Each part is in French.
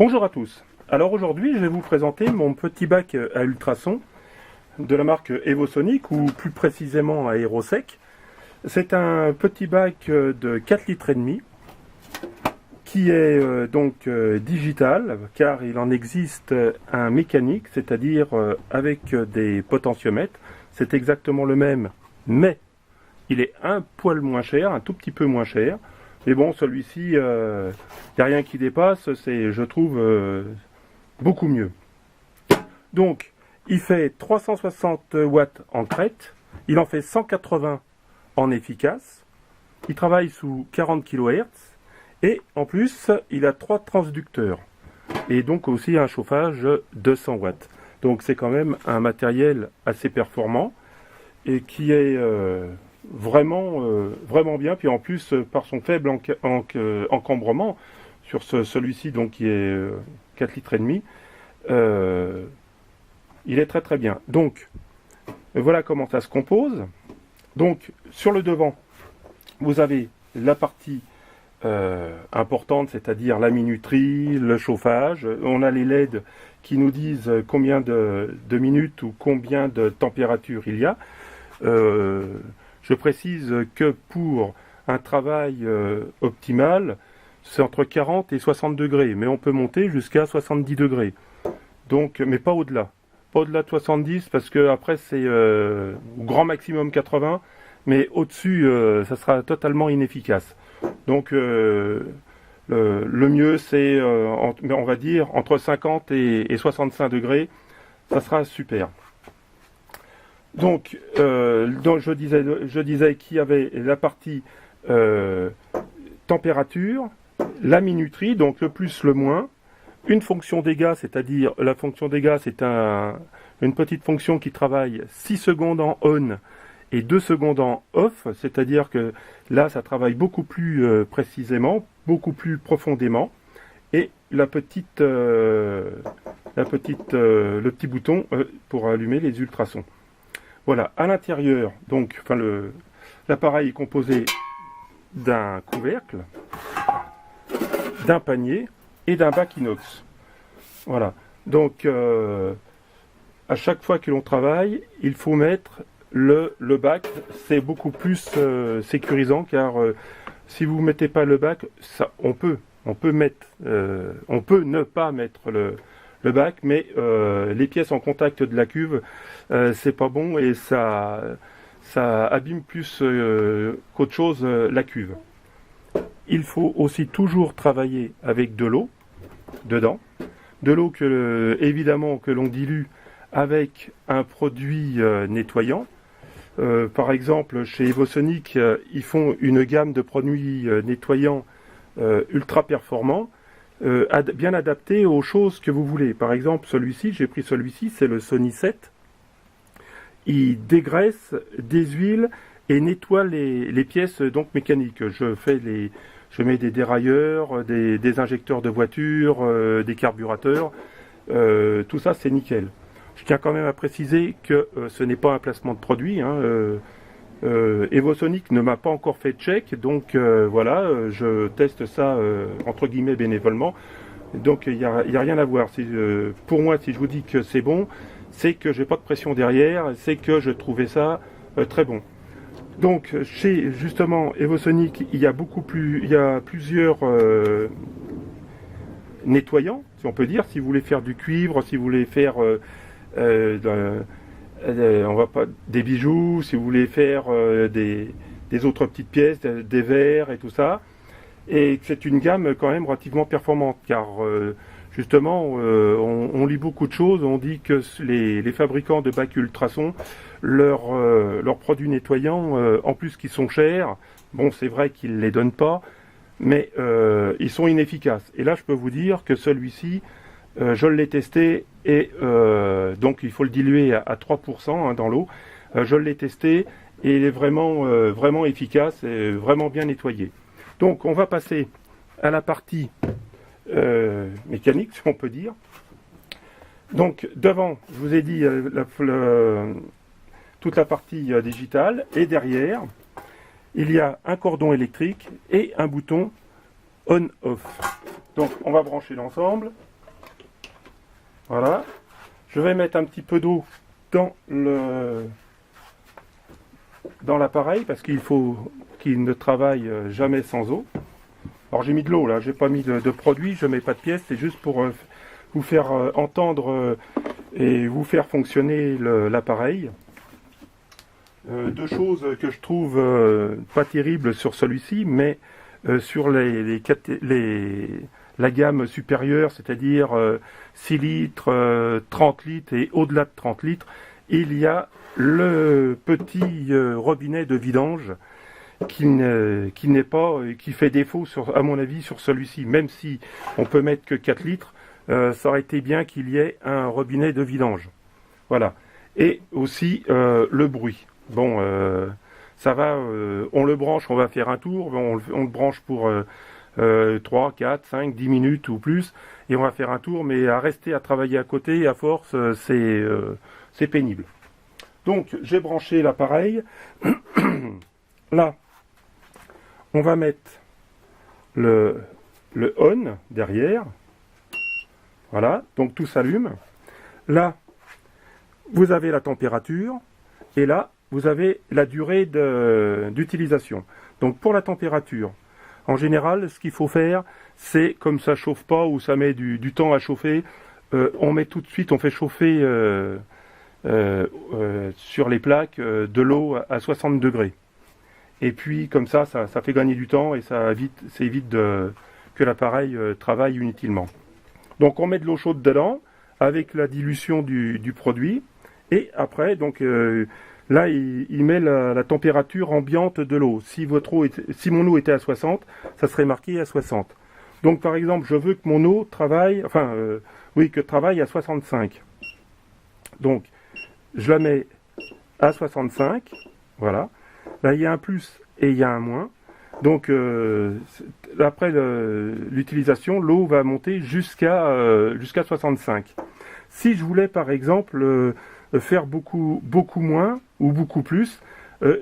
Bonjour à tous. Alors aujourd'hui, je vais vous présenter mon petit bac à ultrasons de la marque Evosonic, ou plus précisément Aerosec. C'est un petit bac de 4 litres et demi qui est digital, car il en existe un mécanique, c'est-à-dire avec des potentiomètres. C'est exactement le même, mais il est un poil moins cher, un tout petit peu moins cher. Mais bon, celui-ci, il n'y a rien qui dépasse, c'est, je trouve, beaucoup mieux. Donc, il fait 360 watts en crête, il en fait 180 en efficace, il travaille sous 40 kHz, et en plus, il a 3 transducteurs, et donc aussi un chauffage 200 watts. Donc c'est quand même un matériel assez performant, et qui est vraiment bien, puis en plus par son faible encombrement sur celui-ci, donc qui est 4 litres et demi, il est très bien. Donc voilà comment ça se compose. Donc sur le devant, vous avez la partie importante, c'est-à-dire la minuterie, le chauffage. On a les LED qui nous disent combien de minutes ou combien de température il y a. Je précise que pour un travail optimal, c'est entre 40 et 60 degrés, mais on peut monter jusqu'à 70 degrés. Donc, mais pas au-delà. Pas au-delà de 70, parce que après c'est au grand maximum 80, mais au-dessus, ça sera totalement inefficace. Donc, le mieux, c'est, on va dire, entre 50 et 65 degrés, ça sera super. Donc je disais qu'il y avait la partie température, la minuterie, donc le plus, le moins, une fonction dégâts, c'est-à-dire la fonction dégâts, c'est une petite fonction qui travaille 6 secondes en on et 2 secondes en off, c'est-à-dire que là, ça travaille beaucoup plus précisément, beaucoup plus profondément, et le petit bouton pour allumer les ultrasons. Voilà, à l'intérieur, donc, l'appareil est composé d'un couvercle, d'un panier et d'un bac inox. Voilà, donc à chaque fois que l'on travaille, il faut mettre le bac. C'est beaucoup plus sécurisant, car si vous ne mettez pas le bac, on peut ne pas mettre le bac, mais les pièces en contact de la cuve, c'est pas bon, et ça abîme plus qu'autre chose la cuve. Il faut aussi toujours travailler avec de l'eau dedans, de l'eau évidemment que l'on dilue avec un produit nettoyant. Par exemple, chez Evosonic, ils font une gamme de produits nettoyants ultra performants, bien adapté aux choses que vous voulez. Par exemple, j'ai pris celui-ci, c'est le Sony 7. Il dégraisse, déshuile et nettoie les pièces donc mécaniques. Je mets des dérailleurs, des injecteurs de voiture, des carburateurs. Tout ça, c'est nickel. Je tiens quand même à préciser que ce n'est pas un placement de produit, hein. Evosonic ne m'a pas encore fait de check, donc voilà, je teste ça entre guillemets bénévolement, donc il n'y a rien à voir. Pour moi, si je vous dis que c'est bon, c'est que j'ai pas de pression derrière, c'est que je trouvais ça très bon. Donc chez justement Evosonic, il y a plusieurs nettoyants, si on peut dire. Si vous voulez faire du cuivre, si vous voulez faire des bijoux, si vous voulez faire des autres petites pièces, des verres et tout ça. Et c'est une gamme quand même relativement performante, car justement on lit beaucoup de choses. On dit que les fabricants de bacs ultrasons, leurs produits nettoyants, en plus qu'ils sont chers, bon, c'est vrai qu'ils ne les donnent pas, mais ils sont inefficaces. Et là, je peux vous dire que celui-ci, je l'ai testé, et donc il faut le diluer à 3% hein, dans l'eau. Je l'ai testé et il est vraiment efficace et vraiment bien nettoyé. Donc on va passer à la partie mécanique, si on peut dire. Donc devant, je vous ai dit toute la partie digitale, et derrière, il y a un cordon électrique et un bouton on-off. Donc on va brancher l'ensemble. Voilà. Je vais mettre un petit peu d'eau dans l'appareil parce qu'il faut qu'il ne travaille jamais sans eau. Alors j'ai mis de l'eau là, j'ai pas mis de produit, je mets pas de pièces, c'est juste pour vous faire entendre et vous faire fonctionner l'appareil. Deux choses que je trouve pas terribles sur celui-ci, mais sur la gamme supérieure, c'est-à-dire 6 litres, 30 litres et au-delà de 30 litres, il y a le petit robinet de vidange qui n'est pas, qui fait défaut à mon avis sur celui-ci, même si on peut mettre que 4 litres, ça aurait été bien qu'il y ait un robinet de vidange. Voilà. Et aussi le bruit. Bon, ça va, on le branche, on va faire un tour, on le branche pour 3, 4, 5, 10 minutes ou plus, et on va faire un tour, mais à rester à travailler à côté, à force, c'est pénible. Donc, j'ai branché l'appareil. Là, on va mettre le on derrière. Voilà, donc tout s'allume. Là, vous avez la température, et là, vous avez la durée d'utilisation. Donc pour la température, en général, ce qu'il faut faire, c'est comme ça chauffe pas ou ça met du temps à chauffer, on met tout de suite, on fait chauffer sur les plaques de l'eau à 60 degrés. Et puis comme ça fait gagner du temps et ça évite que l'appareil travaille inutilement. Donc on met de l'eau chaude dedans avec la dilution du produit et après donc là, il met la température ambiante de l'eau. Si mon eau était à 60, ça serait marqué à 60. Donc, par exemple, je veux que mon eau travaille, travaille à 65. Donc, je la mets à 65. Voilà. Là, il y a un plus et il y a un moins. Donc, après l'utilisation, l'eau va monter jusqu'à 65. Si je voulais, par exemple, faire beaucoup moins ou beaucoup plus,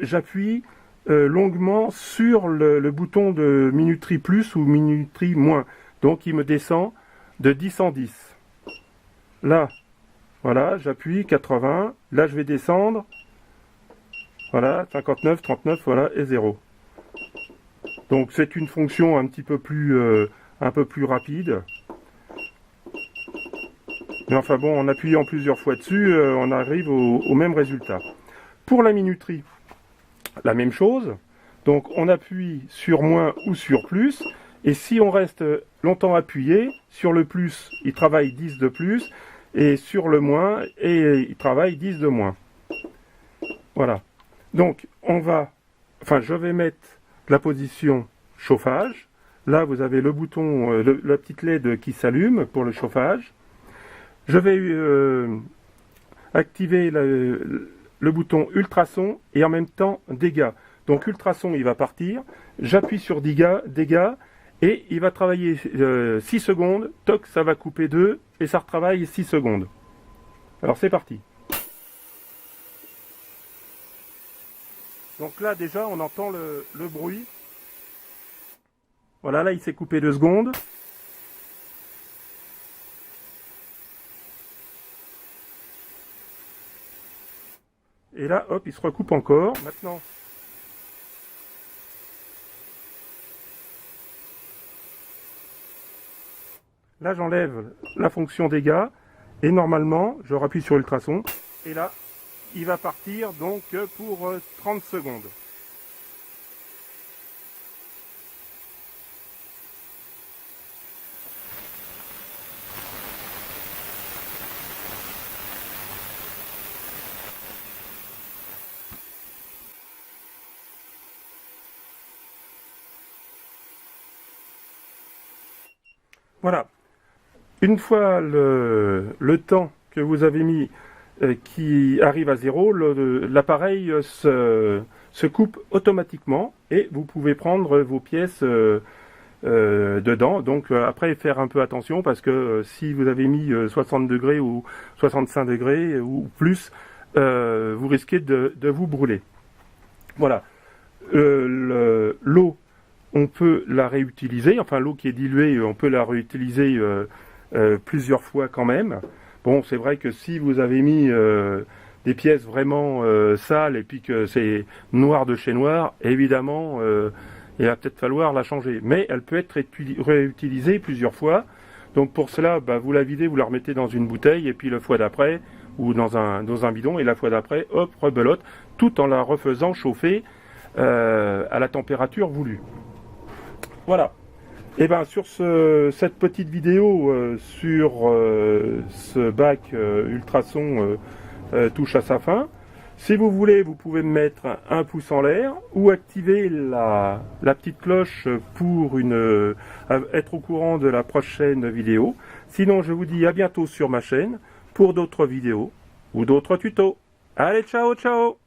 j'appuie longuement sur le bouton de minuterie plus ou minuterie moins. Donc il me descend de 10 en 10. Là, voilà, j'appuie 80. Là, je vais descendre. Voilà, 59, 39, voilà, et 0. Donc c'est une fonction un peu plus rapide. Mais enfin bon, en appuyant plusieurs fois dessus, on arrive au même résultat. Pour la minuterie, la même chose. Donc on appuie sur moins ou sur plus. Et si on reste longtemps appuyé, sur le plus, il travaille 10 de plus. Et sur le moins, il travaille 10 de moins. Voilà. Donc je vais mettre la position chauffage. Là, vous avez le bouton, la petite LED qui s'allume pour le chauffage. Je vais activer le bouton ultrason et en même temps dégâts. Donc ultrason, il va partir. J'appuie sur dégâts et il va travailler 6 secondes. Toc, ça va couper 2 et ça retravaille 6 secondes. Alors c'est parti. Donc là déjà on entend le bruit. Voilà, là il s'est coupé 2 secondes. Et là, hop, il se recoupe encore. Maintenant, là, j'enlève la fonction dégâts. Et normalement, je rappuie sur ultrason. Et là, il va partir donc pour 30 secondes. Voilà. Une fois le temps que vous avez mis qui arrive à 0, l'appareil se coupe automatiquement et vous pouvez prendre vos pièces dedans. Donc après faire un peu attention parce que si vous avez mis 60 degrés ou 65 degrés ou plus, vous risquez de vous brûler. Voilà. L'eau, on peut la réutiliser, enfin l'eau qui est diluée, on peut la réutiliser plusieurs fois quand même. Bon, c'est vrai que si vous avez mis des pièces vraiment sales et puis que c'est noir de chez noir, évidemment, il va peut-être falloir la changer. Mais elle peut être réutilisée plusieurs fois. Donc pour cela, vous la videz, vous la remettez dans une bouteille et puis le fois d'après, ou dans un bidon, et la fois d'après, hop, rebelote, tout en la refaisant chauffer à la température voulue. Voilà. Et bien sur cette petite vidéo sur ce bac ultrason touche à sa fin. Si vous voulez, vous pouvez me mettre un pouce en l'air ou activer la petite cloche pour être au courant de la prochaine vidéo. Sinon, je vous dis à bientôt sur ma chaîne pour d'autres vidéos ou d'autres tutos. Allez, ciao, ciao!